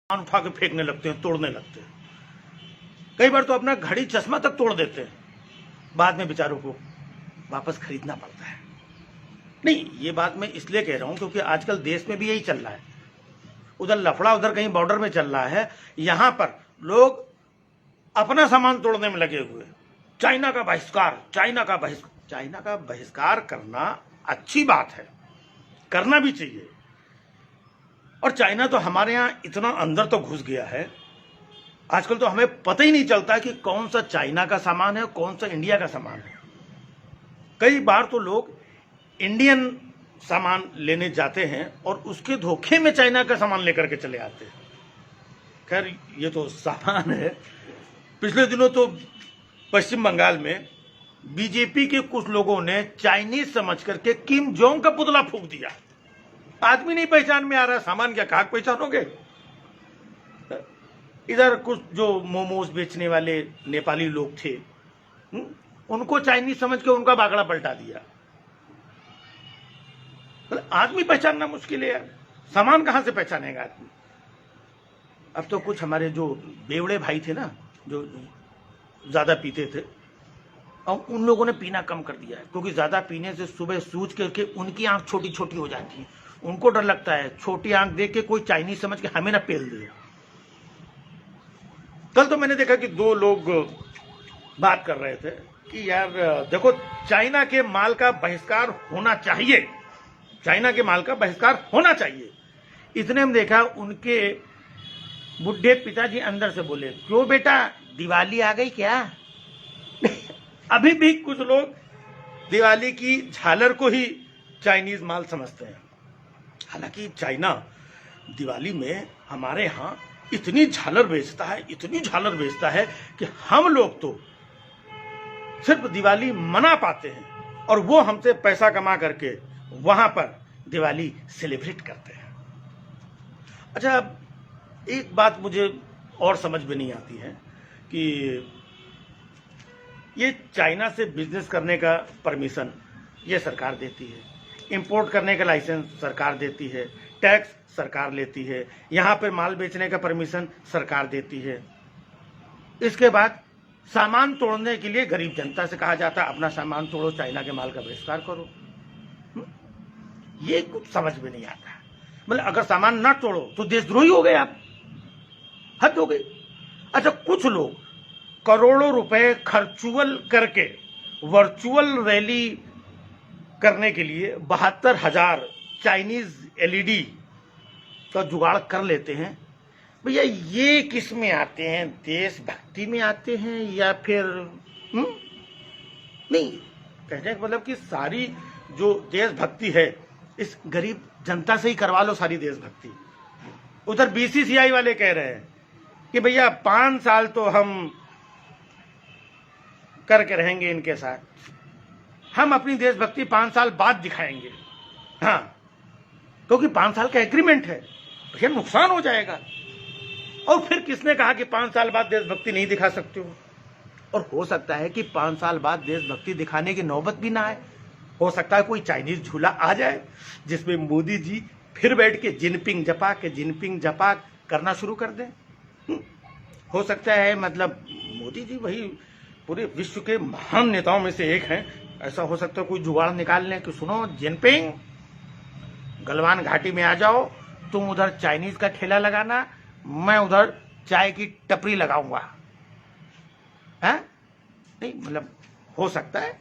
उठा के फेंकने लगते हैं, तोड़ने लगते हैं। कई बार तो अपना घड़ी चश्मा तक तोड़ देते हैं, बाद में बेचारों को वापस खरीदना पड़ता है। नहीं, ये बात मैं इसलिए कह रहा हूं क्योंकि आजकल देश में भी यही चल रहा है। उधर लफड़ा, उधर कहीं बॉर्डर में चल रहा है, यहां पर लोग अपना सामान तोड़ने में लगे हुए। चाइना का बहिष्कार, चाइना का बहिष्कार। चाइना का बहिष्कार करना अच्छी बात है, करना भी चाहिए। और चाइना तो हमारे यहां इतना अंदर तो घुस गया है, आजकल तो हमें पता ही नहीं चलता कि कौन सा चाइना का सामान है, कौन सा इंडिया का सामान है। कई बार तो लोग इंडियन सामान लेने जाते हैं और उसके धोखे में चाइना का सामान लेकर के चले आते हैं। खैर, ये तो सामान है। पिछले दिनों तो पश्चिम बंगाल में बीजेपी के कुछ लोगों ने चाइनीज समझ करके किम जोंग का पुतला फूंक दिया। आदमी नहीं पहचान में आ रहा, सामान क्या कहाँ पहचानोगे। इधर कुछ जो मोमोज बेचने वाले नेपाली लोग थे, उनको चाइनीज समझ के उनका बागड़ा पलटा दिया। आदमी पहचानना मुश्किल है यार, सामान कहां से पहचानेगा आदमी। अब तो कुछ हमारे जो बेवड़े भाई थे ना, जो ज्यादा पीते थे, और उन लोगों ने पीना कम कर दिया है, क्योंकि ज्यादा पीने से सुबह सूझ करके उनकी आंख छोटी छोटी हो जाती है। उनको डर लगता है छोटी आंख देख के कोई चाइनीज समझ के हमें ना पेल दे। कल तो मैंने देखा कि दो लोग बात कर रहे थे कि यार देखो, चाइना के माल का बहिष्कार होना चाहिए, चाइना के माल का बहिष्कार होना चाहिए। इतने में देखा उनके बुढ़े पिताजी अंदर से बोले, क्यों बेटा, दिवाली आ गई क्या? अभी भी कुछ लोग दिवाली की झालर को ही चाइनीज माल समझते हैं। हालांकि चाइना दिवाली में हमारे यहाँ इतनी झालर बेचता है, इतनी झालर बेचता है कि हम लोग तो सिर्फ दिवाली मना पाते हैं और वो हमसे पैसा कमा करके वहां पर दिवाली सेलिब्रेट करते हैं। अच्छा, एक बात मुझे और समझ में नहीं आती है कि ये चाइना से बिजनेस करने का परमिशन ये सरकार देती है, इंपोर्ट करने का लाइसेंस सरकार देती है, टैक्स सरकार लेती है, यहाँ पर माल बेचने का परमिशन सरकार देती है। इसके बाद सामान तोड़ने के लिए गरीब जनता से कहा जाता है अपना सामान तोड़ो, चाइना के माल का बहिष्कार करो। ये कुछ समझ में नहीं आता। मतलब अगर सामान ना तोड़ो तो देशद्रोही हो गए आप, हद हो गई। अच्छा, कुछ लोग करोड़ों रुपए खर्चुअल करके वर्चुअल रैली करने के लिए 72,000 चाइनीज एलईडी का जुगाड़ कर लेते हैं। भैया, ये किस में आते हैं? देशभक्ति में आते हैं या फिर नहीं, कहने का मतलब कि सारी जो देशभक्ति है इस गरीब जनता से ही करवा लो सारी देशभक्ति। उधर बीसीसीआई वाले कह रहे हैं कि भैया 5 साल तो हम करके रहेंगे इनके साथ, हम अपनी देशभक्ति 5 साल बाद दिखाएंगे। हाँ, क्योंकि 5 साल का एग्रीमेंट है, फिर नुकसान हो जाएगा। और फिर किसने कहा कि 5 साल बाद देशभक्ति नहीं दिखा सकते हो? और हो सकता है कि 5 साल बाद देशभक्ति दिखाने की नौबत भी ना आए। हो सकता है कोई चाइनीज झूला आ जाए जिसमें मोदी जी फिर बैठ के जिनपिंग जपा करना शुरू कर दें। हो सकता है, मतलब मोदी जी वही पूरे विश्व के महान नेताओं में से एक हैं। ऐसा हो सकता है कोई जुगाड़ निकाल लें कि सुनो जिनपिंग, गलवान घाटी में आ जाओ, तुम उधर चाइनीज का ठेला लगाना, मैं उधर चाय की टपरी लगाऊंगा। है नहीं, मतलब हो सकता है।